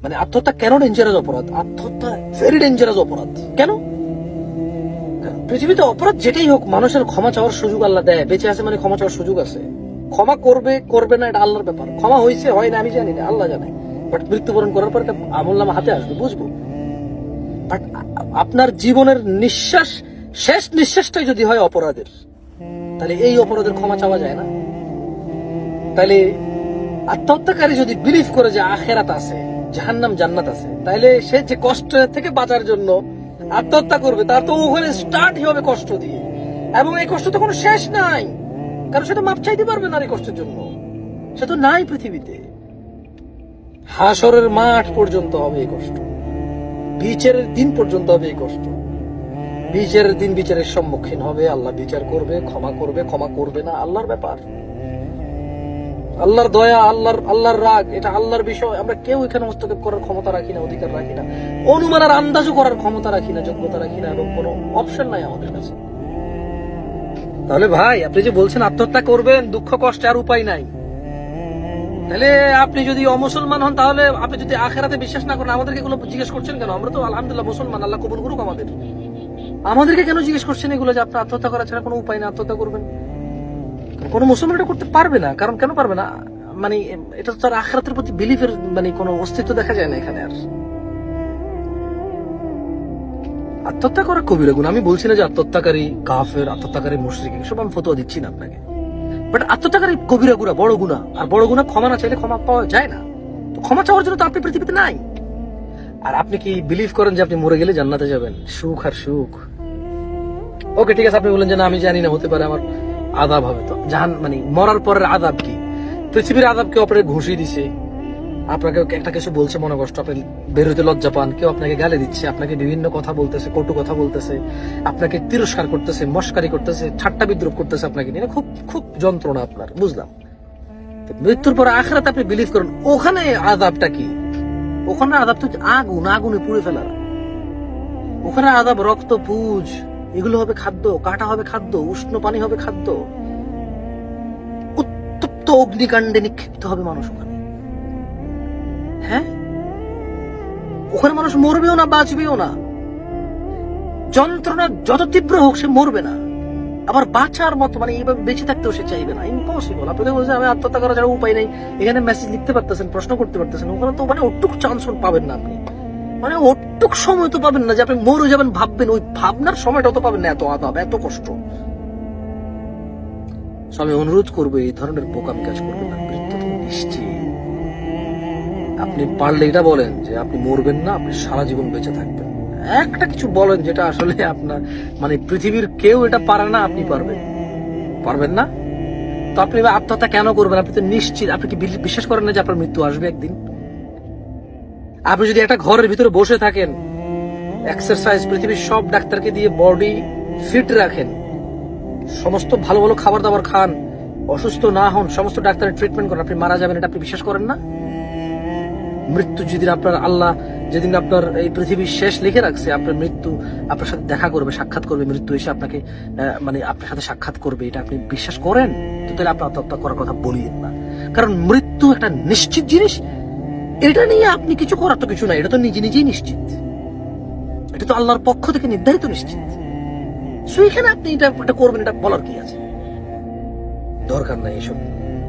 মানে আত্মহত্যা কেন ডেঞ্জারাস অপরাধ? আত্মহত্যা ভেরি ডেঞ্জারাস অপরাধ। কেন? পৃথিবীতে অপরাধ যেটাই হোক মানুষের ক্ষমা চাওয়ার সুযোগ আল্লাহ দেয়। বেঁচে আছে মানে ক্ষমা চাওয়ার সুযোগ আছে। ক্ষমা করবে করবে না এটা আল্লাহর ব্যাপার। ক্ষমা হয়েছে হয় না আমি জানি না, আল্লাহ জানে। বাট মৃত্যুবরণ করার পর একটা আমলনামা হাতে আসবে, বুঝবো। বাট আপনার জীবনের নিঃশ্বাস, শেষ নিঃশ্বাসটাই যদি হয় অপরাধের, তাহলে এই অপরাধের ক্ষমা চাওয়া যায় না। তাহলে আত্মহত্যাকারী যদি বিলিভ করে যে আখেরাত আছে, জাহান্নাম জান্নাত আছে, তাহলে সে যে কষ্ট থেকে বাঁচার জন্য আত্মহত্যা করবে, তার তো ওখানে স্টার্টই হবে কষ্ট দিয়ে। এবং এই কষ্ট তো কোনো শেষ নাই, কারণ সেটা মাপ চাইতে পারবে না এই কষ্টের জন্য। সে তো নাই পৃথিবীতে। হাসরের মাঠ পর্যন্ত হবে এই কষ্ট, বিচারের দিন পর্যন্ত হবে এই কষ্ট। বিচারের দিন বিচারের সম্মুখীন হবে, আল্লাহ বিচার করবে, ক্ষমা করবে, ক্ষমা করবে না আল্লাহর ব্যাপার। আল্লাহর দয়া, আল্লাহর রাগ, এটা আল্লাহর বিষয়। আমরা কেউ এখানে হস্তক্ষেপ করার ক্ষমতা রাখি না, অধিকার রাখি না, অনুমান আর আন্দাজও করার ক্ষমতা রাখি না, যোগ্যতা রাখি না, এবং কোনো অপশন নাই আমাদের কাছে। তাহলে ভাই, আপনি যে বলছেন আত্মহত্যা করবেন, দুঃখ কষ্টে আর উপায় নাই, তাহলে আপনি যদি অমুসলমান হন, তাহলে আপনি যদি আখেরাতে বিশ্বাস না করেন, আমাদেরকে এগুলো জিজ্ঞেস করছেন কেন? আমরা তো আলহামদুলিল্লাহ মুসলমান, আল্লাহ কবুল করুক আমাদেরকে কেন জিজ্ঞেস করছেন এগুলো যে আপনি আত্মহত্যা করা ছাড়া কোনো উপায় না, আত্মহত্যা করবেন? কোনো মুসলমান এটা করতে পারবে না। কারণ কেন পারবে না? মানে এটা তো তার আখিরাতের প্রতি বিলিফের মানে কোনো অস্তিত্ব দেখা যায় না এখানে। আর আত্মহত্যা করা কবিরা গুনাহ। আমি বলছি না যে আত্মহত্যাকারী কাফের, আত্মহত্যাকারী মুশরিক, এসব আমি ফতোয়া দিচ্ছি না আপনাকে। বাট আত্মহত্যাকারী কবিরা গুনাহ, বড় গুনাহ। আর বড় গুনাহ ক্ষমা না চাইলে ক্ষমা পাওয়া যায় না। তো ক্ষমা চাওয়ার জন্য তো আপনি পৃথিবীতে নাই। আর আপনি কি বিলিভ করেন যে আপনি মরে গেলে জান্নাতে যাবেন? সুখ আর সুখ। ওকে ঠিক আছে, আপনি বলেন যে না আমি জানি না, হতে পারে আমার আযাব হবে। তো মানে মরার পরের আযাব কি? পৃথিবীর আযাব কেউ আপনাকে ঘুষি দিছে, আপনাকে একটা কিছু বলছে, মনে কষ্ট, আপনি বের হতে লজ্জা পান, কেউ আপনাকে গালি দিচ্ছে, আপনাকে বিভিন্ন কথা বলতেছে, কটু কথা বলতেছে, আপনাকে তিরস্কার করতেছে, মস্কারি করতেছে, ঠাট্টা বিদ্রুপ করতেছে আপনাকে নিয়ে, খুব খুব যন্ত্রণা আপনার, বুঝলাম। মৃত্যুর পর আখিরাতে আপনি বিলিভ করেন, ওখানে আযাবটা কি? ওখানে আযাব তো আগুন, আগুনে পুড়ে ফেলার। ওখানে আযাব রক্ত, পুজ, এগুলো হবে খাদ্য, কাটা হবে খাদ্য, উষ্ণ পানি হবে খাদ্য, উত্তপ্ত অগ্নিকাণ্ডে নিক্ষিপ্ত হবে মানুষ ওখানে। হ্যাঁ, ওখানে মানুষ মরবেও না, বাঁচবেও না। যন্ত্রণা যত তীব্র হোক সে মরবে না, আবার বাঁচার মতো মানে এইভাবে বেঁচে থাকতেও সে চাইবে না। ইম্পসিবল। আপনি বলছেন আমি আত্মহত্যা করা ছাড়া উপায় নেই, এখানে মেসেজ লিখতে পারতেছেন, প্রশ্ন করতে পারতেছেন, ওখানে তো মানে ওটুক চান্স পাবেন না আপনি, মানে ওটুক সময় তো পাবেন না যে আপনি মরে যাবেন ভাববেন, ওই ভাবনার সময়টা তো পাবেন না। এত আযাব, এত কষ্ট। আমি অনুরোধ করবো এই ধরনের বোকামি কাজ করবেন না। মৃত্যু তো নিশ্চিত। আপনি পারলে এটা বলেন যে আপনি মরবেন না, আপনি সারা জীবন বেঁচে থাকবেন। একটা কিছু বলেন যেটা আসলে আপনার মানে পৃথিবীর কেউ এটা পারে না, আপনি পারবেন। পারবেন না তো আপনি আত্মহত্যা কেন করবেন? আপনি তো নিশ্চিত, আপনি কি বিশ্বাস করেন না যে আপনার মৃত্যু আসবে একদিন? আপনি যদি একটা ঘরের ভিতরে বসে থাকেন, এক্সারসাইজ, পৃথিবীর সব ডাক্তারকে দিয়ে বডি ফিট রাখেন, সমস্ত ভালো ভালো খাবার দাবার খান, অসুস্থ না হন, সমস্ত ডাক্তারের ট্রিটমেন্ট করেন, আপনি মারা যাবেন, এটা আপনি বিশ্বাস করেন না? মৃত্যু যেদিন আপনার আল্লাহ, যেদিন আপনার এই পৃথিবীর শেষ লিখে রাখছে, আপনার মৃত্যু আপনার সাথে দেখা করবে, সাক্ষাৎ করবে, মৃত্যু এসে আপনাকে মানে আপনার সাথে সাক্ষাৎ করবে, এটা আপনি বিশ্বাস করেন? তো তাহলে আপনি আত্মহত্যা করার কথা বলিয়েন না। কারণ মৃত্যু একটা নিশ্চিত জিনিস, এটা নিয়ে আপনি কিছু করার তো কিছু নাই, এটা তো নিজে নিজেই নিশ্চিত, এটা তো আল্লাহর পক্ষ থেকে নির্ধারিত নিশ্চিত। সো এখানে আপনি এটা করবেন, এটা বলার কি আছে? দরকার নাই এসব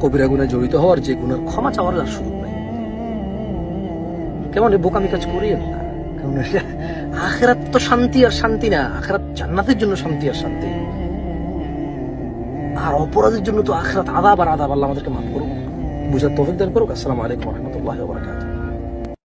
কবিরা গুনাহে জড়িত হওয়ার, যে গুনার ক্ষমা চাওয়ার আর সুযোগ নাই। কেমন বোকামি কাজ করিয়েন না। কারণ আখিরাত তো শান্তি আর শান্তি না, আখিরাত জান্নাতের জন্য শান্তি আর শান্তি, আর অপরাধের জন্য তো আখিরাত আযাব আর আযাব। আল্লাহ আমাদেরকে মাফ করুক, বুঝার তৌফিক দান করুক। আসসালামু আলাইকুম ওয়া রাহমাতুল্লাহি ওয়া বারাকাতুহু।